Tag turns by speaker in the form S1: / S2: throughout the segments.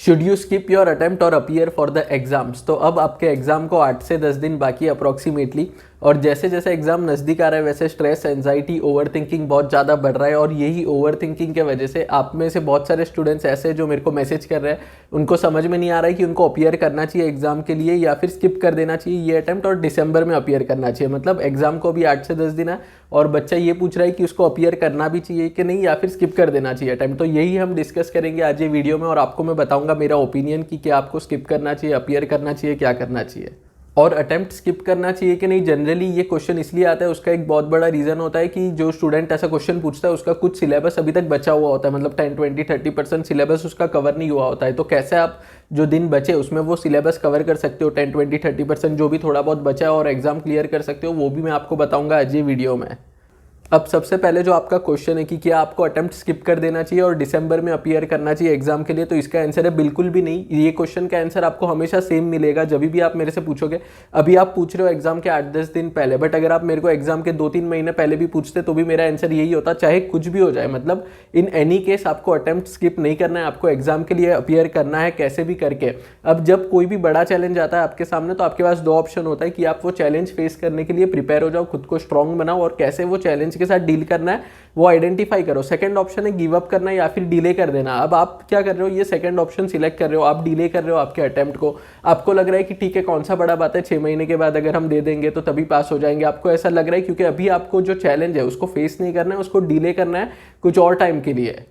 S1: Should you skip your attempt और appear for the exams. तो अब आपके एग्जाम को 8 से 10 दिन बाकी अप्रॉक्सीमेटली, और जैसे जैसे एग्जाम नज़दीक आ रहा है वैसे स्ट्रेस, एंजाइटी, ओवर थिंकिंग बहुत ज़्यादा बढ़ रहा है। और यही ओवर थिंकिंग के वजह से आप में से बहुत सारे स्टूडेंट्स ऐसे जो मेरे को मैसेज कर रहे हैं, उनको समझ में नहीं आ रहा है कि उनको अपीयर करना चाहिए एग्जाम के लिए या फिर स्किप कर देना चाहिए ये अटेम्प्ट और दिसंबर में अपीयर करना चाहिए। मतलब एग्जाम को भी 8 से 10 दिन है और बच्चा ये पूछ रहा है कि उसको अपीयर करना भी चाहिए कि नहीं या फिर स्किप कर देना चाहिए अटेम्प्ट। तो यही हम डिस्कस करेंगे आज ये वीडियो में और आपको मैं बताऊंगा मेरा ओपिनियन कि क्या आपको स्किप करना चाहिए, अपीयर करना चाहिए, क्या करना चाहिए और अटेम्प्ट स्किप करना चाहिए कि नहीं। जनरली ये क्वेश्चन इसलिए आता है, उसका एक बहुत बड़ा रीज़न होता है कि जो स्टूडेंट ऐसा क्वेश्चन पूछता है उसका कुछ सिलेबस अभी तक बचा हुआ होता है, मतलब 10, 20, 30% सिलेबस उसका कवर नहीं हुआ होता है। तो कैसे आप जो दिन बचे उसमें वो सिलेबस कवर कर सकते हो, 10, 20, 30% जो भी थोड़ा बहुत बचा है और एग्जाम क्लियर कर सकते हो, वो भी मैं आपको बताऊंगा आज ये वीडियो में। अब सबसे पहले जो आपका क्वेश्चन है कि क्या आपको अटेम्प्ट स्किप कर देना चाहिए और दिसंबर में अपीयर करना चाहिए एग्जाम के लिए, तो इसका आंसर है बिल्कुल भी नहीं। ये क्वेश्चन का आंसर आपको हमेशा सेम मिलेगा जब भी आप मेरे से पूछोगे। अभी आप पूछ रहे हो एग्जाम के 8-10 दिन पहले, बट अगर आप मेरे को एग्जाम के 2-3 महीने पहले भी पूछते तो भी मेरा आंसर यही होता, चाहे कुछ भी हो जाए। मतलब इन एनी केस आपको अटेम्प्ट स्किप नहीं करना है, आपको एग्जाम के लिए अपीयर करना है कैसे भी करके। अब जब कोई भी बड़ा चैलेंज आता है आपके सामने तो आपके पास दो ऑप्शन होता है कि आप वो चैलेंज फेस करने के लिए प्रिपेयर हो जाओ, खुद को स्ट्रांग बनाओ और कैसे वो चैलेंज के साथ डील करना है वो आइडेंटिफाई करो। सेकंड ऑप्शन है गिव अप करना या फिर डिले कर देना। अब आप क्या कर रहे हो, ये सेकंड ऑप्शन सिलेक्ट कर रहे हो, आप डिले कर रहे हो आपके अटेम्प्ट को। आपको लग रहा है कि ठीक है कौन सा बड़ा बात है, 6 महीने के बाद अगर हम दे देंगे तो तभी पास हो जाएंगे। आपको ऐसा लग रहा है क्योंकि अभी आपको जो चैलेंज है उसको फेस नहीं करना है, उसको डिले करना है कुछ और टाइम के लिए।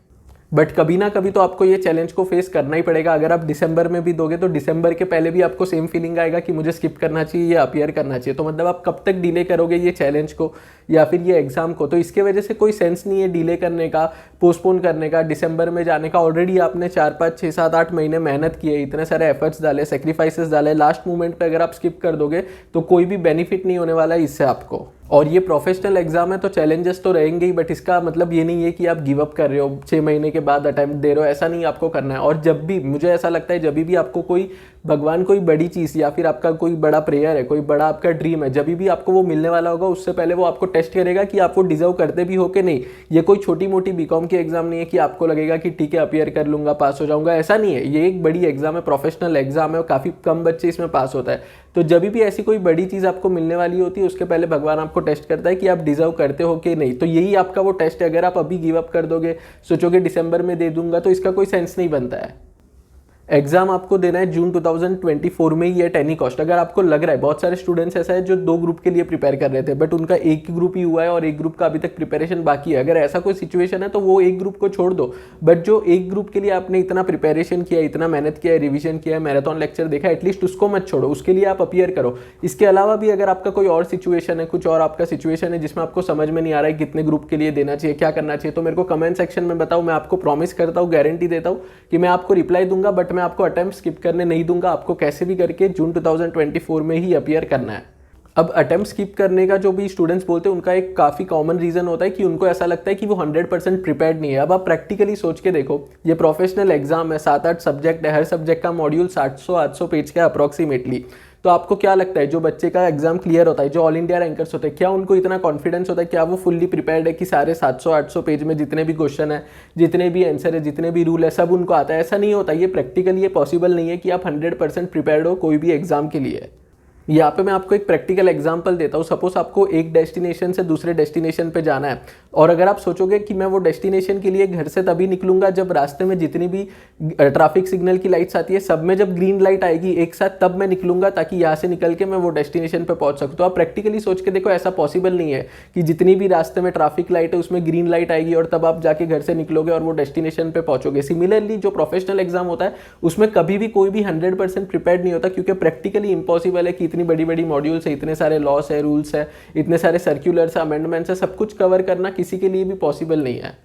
S1: बट कभी ना कभी तो आपको ये चैलेंज को फेस करना ही पड़ेगा। अगर आप दिसंबर में भी दोगे तो दिसंबर के पहले भी आपको सेम फीलिंग आएगा कि मुझे स्किप करना चाहिए या अपीयर करना चाहिए। तो मतलब आप कब तक डिले करोगे ये चैलेंज को या फिर ये एग्जाम को। तो इसके वजह से कोई सेंस नहीं है डिले करने का, पोस्टपोन करने का, दिसंबर में जाने का। ऑलरेडी आपने 4, 5, 6, 7, 8 महीने मेहनत की है, इतने सारे एफर्ट्स डाले, सेक्रीफाइसेस डाले, लास्ट मोमेंट पे अगर आप स्किप कर दोगे तो कोई भी बेनिफिट नहीं होने वाला है इससे आपको। और ये प्रोफेशनल एग्जाम है तो चैलेंजेस तो रहेंगे ही, बट इसका मतलब ये नहीं है कि आप गिव अप कर रहे हो, 6 महीने के बाद अटेम्प्ट दे रहे हो, ऐसा नहीं आपको करना है। और जब भी मुझे ऐसा लगता है जब भी आपको कोई भगवान कोई बड़ी चीज़ या फिर आपका कोई बड़ा प्रेयर है, कोई बड़ा आपका ड्रीम है, जब भी आपको वो मिलने वाला होगा उससे पहले वो आपको टेस्ट करेगा कि आप वो डिजर्व करते भी हो कि नहीं। ये कोई छोटी मोटी बीकॉम की एग्जाम नहीं है कि आपको लगेगा कि ठीक है अपीयर कर लूंगा पास हो जाऊंगा, ऐसा नहीं है। ये एक बड़ी एग्जाम है, प्रोफेशनल एग्जाम है, काफ़ी कम बच्चे इसमें पास होता है। तो जब भी ऐसी कोई बड़ी चीज़ आपको मिलने वाली होती है उसके पहले भगवान आपको टेस्ट करता है कि आप डिजर्व करते हो कि नहीं। तो यही आपका वो टेस्ट है। अगर आप अभी गिव अप कर दोगे, सोचोगे दिसंबर में दे दूंगा, तो इसका कोई सेंस नहीं बनता है। एग्जाम आपको देना है जून 2024 में ही एट एनी कॉस्ट। अगर आपको लग रहा है, बहुत सारे स्टूडेंट्स ऐसा है जो 2 ग्रुप के लिए प्रिपेयर कर रहे थे बट उनका एक ही ग्रुप ही हुआ है और एक ग्रुप का अभी तक प्रिपरेशन बाकी है, अगर ऐसा कोई सिचुएशन है तो वो एक ग्रुप को छोड़ दो। बट जो एक ग्रुप के लिए आपने इतना प्रिपरेशन किया, इतना मेहनत किया है, रिविजन किया है, मैराथन लेक्चर देखा, एटलीस्ट उसको मत छोड़ो, उसके लिए आप अपीयर करो। इसके अलावा भी अगर आपका कोई और सिचुएशन है, कुछ और आपका सिचुएशन है जिसमें आपको समझ में नहीं आ रहा है कितने ग्रुप के लिए देना चाहिए, क्या करना चाहिए, तो मेरे को कमेंट सेक्शन में बताओ। मैं आपको प्रॉमिस करता हूँ, गारंटी देता हूँ कि मैं आपको रिप्लाई दूंगा, बट मैं आपको अटेम्प्ट स्किप करने नहीं दूंगा। आपको कैसे भी करके जून 2024 में ही अपीयर करना है। अब अटेम्प्ट स्किप करने का जो भी स्टूडेंट्स बोलते हैं उनका एक काफ़ी कॉमन रीज़न होता है कि उनको ऐसा लगता है कि वो 100% प्रिपेयर्ड नहीं है। अब आप प्रैक्टिकली सोच के देखो, ये प्रोफेशनल एग्जाम है, 7-8 सब्जेक्ट है, हर सब्जेक्ट का मॉड्यूल 700-800 पेज का अप्रॉक्सीमेटली। तो आपको क्या लगता है जो बच्चे का एग्जाम क्लियर होता है, जो ऑल इंडिया रैंकर्स होते हैं, क्या उनको इतना कॉन्फिडेंस होता है, क्या वो फुल्ली प्रिपेयर्ड है कि सारे 700-800 पेज में जितने भी क्वेश्चन है, जितने भी आंसर है, जितने भी रूल है, सब उनको आता है? ऐसा नहीं होता। ये प्रैक्टिकली ये पॉसिबल नहीं है कि आप 100% प्रिपेयर्ड हो कोई भी एग्जाम के लिए। यहाँ पे मैं आपको एक प्रैक्टिकल एग्जांपल देता हूँ। सपोज आपको एक डेस्टिनेशन से दूसरे डेस्टिनेशन पे जाना है और अगर आप सोचोगे कि मैं वो डेस्टिनेशन के लिए घर से तभी निकलूंगा जब रास्ते में जितनी भी ट्रैफिक सिग्नल की लाइट्स आती है सब में जब ग्रीन लाइट आएगी एक साथ, तब मैं निकलूंगा ताकि यहाँ से निकल के मैं वो डेस्टिनेशन पे पहुंच सकूँ। तो आप प्रैक्टिकली सोच के देखो, ऐसा पॉसिबल नहीं है कि जितनी भी रास्ते में ट्रैफिक लाइट है उसमें ग्रीन लाइट आएगी और तब आप जाके घर से निकलोगे और वो डेस्टिनेशन पे पहुंचोगे। सिमिलरली जो प्रोफेशनल एग्जाम होता है उसमें कभी भी कोई भी 100% प्रिपेयर्ड नहीं होता, क्योंकि प्रैक्टिकली इंपॉसिबल है कि इतनी बड़ी बड़ी मॉड्यूल से, इतने सारे लॉस है, रूल्स है, इतने सारे सर्क्यूलर्स है, अमेंडमेंट्स है, सब कुछ कवर करना किसी के लिए भी पॉसिबल नहीं है।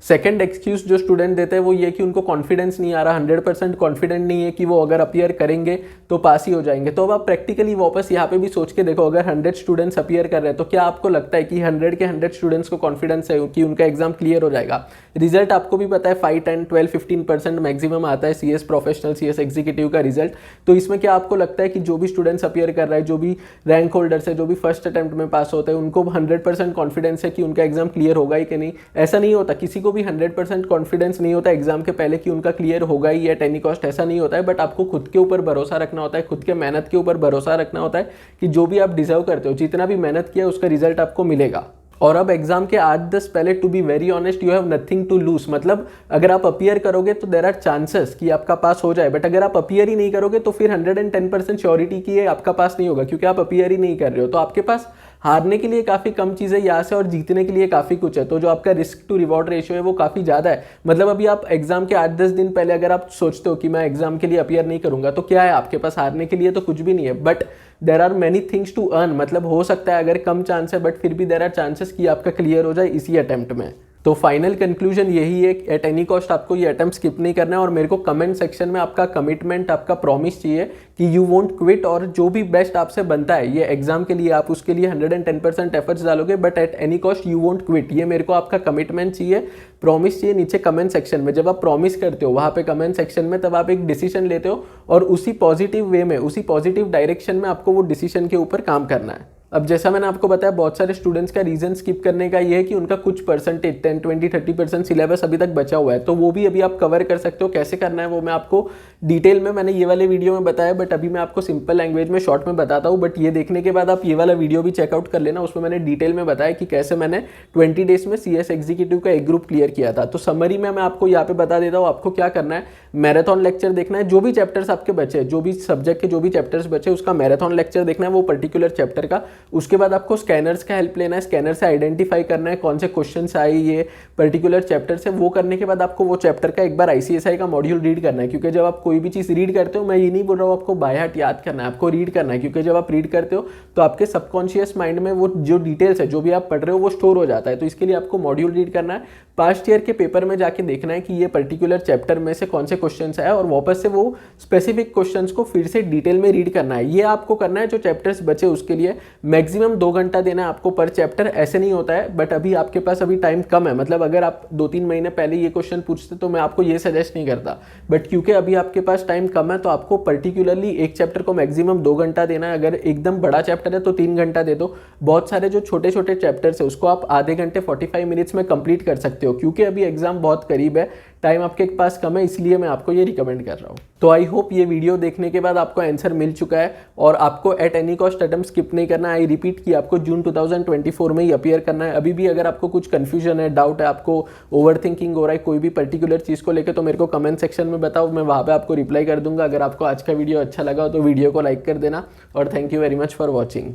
S1: सेकंड एक्सक्यूज जो स्टूडेंट देते हैं वो ये कि उनको कॉन्फिडेंस नहीं आ रहा, 100% कॉन्फिडेंट नहीं है कि वो अगर अपीयर करेंगे तो पास ही हो जाएंगे। तो अब आप प्रैक्टिकली वापस यहाँ पे भी सोच के देखो, अगर 100 स्टूडेंट्स अपीयर कर रहे हैं तो क्या आपको लगता है कि 100 के 100 स्टूडेंट्स को कॉन्फिडेंस है कि उनका एग्जाम क्लियर हो जाएगा? रिजल्ट आपको भी पता है 5, 10, 12, 15% मैक्सिमम आता है CS प्रोफेशनल, CS एग्जीक्यूटिव का रिजल्ट। तो इसमें क्या आपको लगता है कि जो भी स्टूडेंट्स अपीयर कर रहा है, जो भी रैंक होल्डर्स है, जो भी फर्स्ट अटेम्प्ट में पास होते हैं, उनको 100% कॉन्फिडेंस है कि उनका एग्जाम क्लियर होगा ही कि नहीं? ऐसा नहीं होता। किसी को को भी 100% कॉन्फिडेंस नहीं होता एग्जाम के पहले कि उनका क्लियर होगा ही एट एनी कॉस्ट, ऐसा नहीं होता है। बट आपको खुद के ऊपर भरोसा रखना होता है, खुद के मेहनत के ऊपर भरोसा रखना होता है कि जो भी आप डिजर्व करते हो, जितना भी मेहनत किया उसका रिजल्ट आपको मिलेगा। और अब एग्जाम के 8-10 पहले, to be very honest, you have nothing to lose. मतलब अगर आप अपीयर करोगे तो देर आर चांसेस कि आपका पास हो जाए, बट अगर आप अपीयर ही नहीं करोगे तो फिर 110% श्योरिटी की है आपका पास नहीं होगा, क्योंकि आप अपीयर ही नहीं कर रहे हो। तो आपके पास हारने के लिए काफ़ी कम चीज़ें यहाँ से और जीतने के लिए काफ़ी कुछ है। तो जो आपका रिस्क टू रिवॉर्ड रेशियो है वो काफ़ी ज़्यादा है। मतलब अभी आप एग्जाम के 8-10 दिन पहले अगर आप सोचते हो कि मैं एग्जाम के लिए अपीयर नहीं करूंगा, तो क्या है आपके पास? हारने के लिए तो कुछ भी नहीं है, but there are many things to earn. मतलब हो सकता है अगर कम चांस है, बट फिर भी देर आर चांसेस कि आपका क्लियर हो जाए इसी अटेम्प्ट में। तो फाइनल कंक्लूजन यही है, एट एनी कॉस्ट आपको ये अटेम्प्ट स्किप नहीं करना है। और मेरे को कमेंट सेक्शन में आपका कमिटमेंट, आपका प्रॉमिस चाहिए कि यू वोंट क्विट, और जो भी बेस्ट आपसे बनता है ये एग्जाम के लिए आप उसके लिए 110% एफर्ट्स डालोगे, but at any cost you won't quit. ये मेरे को आपका कमिटमेंट चाहिए, प्रॉमिस चाहिए नीचे कमेंट सेक्शन में। जब आप प्रॉमिस करते हो वहाँ पे कमेंट सेक्शन में, तब आप एक डिसीजन लेते हो और उसी पॉजिटिव वे में, उसी पॉजिटिव डायरेक्शन में आपको वो डिसीजन के ऊपर काम करना है। अब जैसा मैंने आपको बताया, बहुत सारे स्टूडेंट्स का रीजन स्किप करने का ये है कि उनका कुछ परसेंटेज 10, 20, 30% सिलेबस अभी तक बचा हुआ है। तो वो भी अभी आप कवर कर सकते हो। कैसे करना है वो मैं आपको डिटेल में मैंने ये वाले वीडियो में बताया, बट अभी मैं आपको सिंपल लैंग्वेज में शॉर्ट में बताता हूँ। बट ये देखने के बाद आप ये वाला वीडियो भी चेकआउट कर लेना, उसमें मैंने डिटेल में बताया कि कैसे मैंने 20 डेज में CS एग्जीक्यूटिव का एक ग्रुप क्लियर किया था। तो समरी में मैं आपको यहाँ पे बता देता हूँ आपको क्या करना है। मैराथन लेक्चर देखना है, जो भी चैप्टर्स आपके बचे, जो भी सब्जेक्ट के जो भी चैप्टर्स बचे उसका मैराथन लेक्चर देखना है वो पर्टिकुलर चैप्टर का। उसके बाद आपको स्कैनर्स का हेल्प लेना है, स्कैनर से आइडेंटिफाई करना है कौन से क्वेश्चंस आए ये पर्टिकुलर चैप्टर से। वो करने के बाद आपको वो चैप्टर का एक बार ICSI का मॉड्यूल रीड करना है, क्योंकि जब आप कोई भी चीज़ रीड करते हो, मैं ये नहीं बोल रहा हूँ आपको बाय हार्ट याद करना है, आपको रीड करना है। क्योंकि जब आप रीड करते हो तो आपके सबकॉन्शियस माइंड में वो जो डिटेल्स है, जो भी आप पढ़ रहे हो वो स्टोर हो जाता है। तो इसके लिए आपको मॉड्यूल रीड करना है, पास्ट ईयर के पेपर में जाके देखना है कि ये पर्टिकुलर चैप्टर में से कौन से क्वेश्चंस आए, और वापस से वो स्पेसिफिक क्वेश्चंस को फिर से डिटेल में रीड करना है। ये आपको करना है। जो चैप्टर्स बचे उसके लिए मैक्सिमम 2 घंटा देना है आपको पर चैप्टर। ऐसे नहीं होता है, बट अभी आपके पास अभी टाइम कम है। मतलब अगर आप 2-3 महीने पहले ये क्वेश्चन पूछते तो मैं आपको ये सजेस्ट नहीं करता, बट क्योंकि अभी आपके पास टाइम कम है तो आपको पर्टिकुलरली एक चैप्टर को मैक्सिमम 2 घंटा देना है। अगर एकदम बड़ा चैप्टर है तो 3 घंटा दे दो। बहुत सारे जो छोटे छोटे चैप्टर्स है उसको आप आधे घंटे 45 मिनट्स में कंप्लीट कर सकते हो, क्योंकि अभी एग्जाम बहुत करीब है, टाइम आपके पास कम है, इसलिए मैं आपको ये रिकमेंड कर रहा हूँ। तो आई होप ये वीडियो देखने के बाद आपको आंसर मिल चुका है और आपको at any cost attempt skip नहीं करना है। आई रिपीट कि आपको जून 2024 में ही अपीयर करना है। अभी भी अगर आपको कुछ कंफ्यूजन है, डाउट है, आपको ओवर थिंकिंग हो रहा है कोई भी पर्टिकुलर चीज़ को लेकर, तो मेरे को कमेंट सेक्शन में बताओ, मैं वहाँ पे आपको रिप्लाई कर दूंगा। अगर आपको आज का वीडियो अच्छा लगा हो तो वीडियो को लाइक कर देना, और thank you very much for watching.